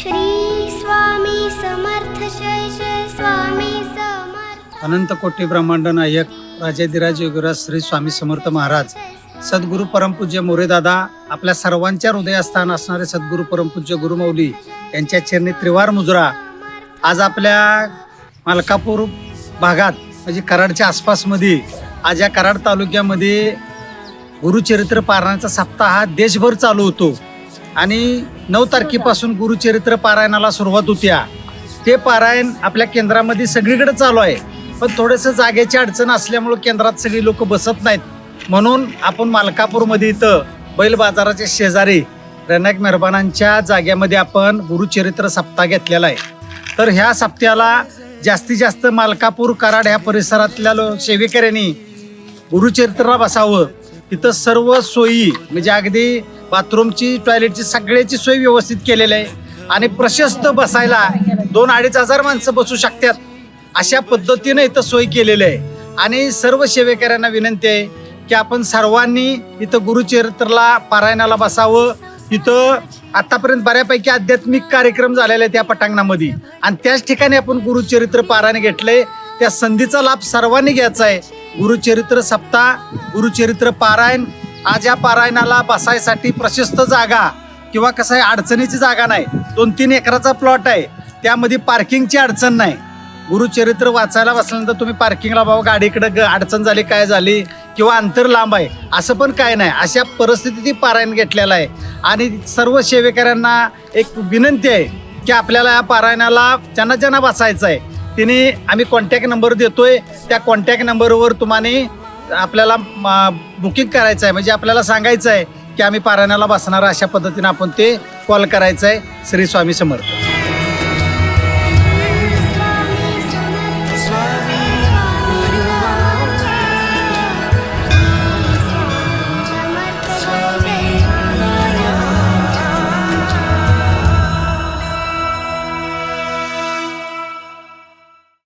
श्री स्वामी समर्थ जय जय स्वामी समर्थ। अनंत कोटी ब्रह्मांड नायक राजाधिराज योगीराज श्री स्वामी समर्थ महाराज सद्गुरू परमपूज्य मोरेदादा आपल्या सर्वांच्या हृदयस्थान असणारे सद्गुरू परमपूज्य गुरुमौली यांच्या चरणी त्रिवार मुजरा आज आपल्या मलकापूर भागात म्हणजे कराडच्या आसपासमध्ये आज या कराड तालुक्यामध्ये गुरुचरित्र पारायणाचा सप्ताह हा देशभर चालू होतो आणि 9 तारखेपासून गुरुचरित्र पारायणाला सुरुवात होत्या। ते पारायण आपल्या केंद्रामध्ये सगळीकडे चालू आहे, पण थोडंसं जागेची अडचण असल्यामुळे केंद्रात सगळी लोक बसत नाहीत, म्हणून आपण मालकापूरमध्ये इथं बैल बाजाराच्या शेजारी रनाक मेहरबानांच्या जागेमध्ये आपण गुरुचरित्र सप्ताह घेतलेला आहे। तर ह्या सप्त्याला जास्तीत जास्त मालकापूर कराड ह्या परिसरातल्या सेवेकऱ्यांनी गुरुचरित्राला बसावं। तिथं सर्व सोयी म्हणजे अगदी बाथरूमची टॉयलेटची सगळ्याची सोय व्यवस्थित केलेली आहे आणि प्रशस्त बसायला 2-2.5 हजार माणसं बसू शकतात अशा पद्धतीने इथं सोय केलेली आहे। आणि सर्व सेवेकऱ्यांना विनंती आहे की आपण सर्वांनी इथं गुरुचरित्राला पारायणाला बसावं। इथं आतापर्यंत बऱ्यापैकी आध्यात्मिक कार्यक्रम झालेले आहेत या पटांगणामध्ये आणि त्याच ठिकाणी आपण गुरुचरित्र पारायण घेतलंय। त्या संधीचा लाभ सर्वांनी घ्यायचा आहे। गुरुचरित्र सप्ताह, गुरुचरित्र पारायण, आज या पारायणाला बसायसाठी प्रशस्त जागा किंवा कसं आहे अडचणीची जागा नाही, 2-3 एकराचा प्लॉट आहे, त्यामध्ये पार्किंगची अडचण नाही। गुरुचरित्र वाचायला बसल्यानंतर तुम्ही पार्किंगला बाबा गाडीकडे अडचण झाली काय झाली किंवा अंतर लांब आहे असं पण काय नाही, अशा परिस्थितीत पारायण घेतलेलं आहे। आणि सर्व सेवेकऱ्यांना एक विनंती आहे की आपल्याला या पारायणाला ज्यांना बसायचं आहे तिने आम्ही कॉन्टॅक्ट नंबर देतोय, त्या कॉन्टॅक्ट नंबरवर तुम्हाला आपल्याला बुकिंग करायचं आहे, म्हणजे आपल्याला सांगायचं आहे की आम्ही पारायणाला बसणार, अशा पद्धतीने आपण ते कॉल करायचं आहे। श्री स्वामी समर्थ।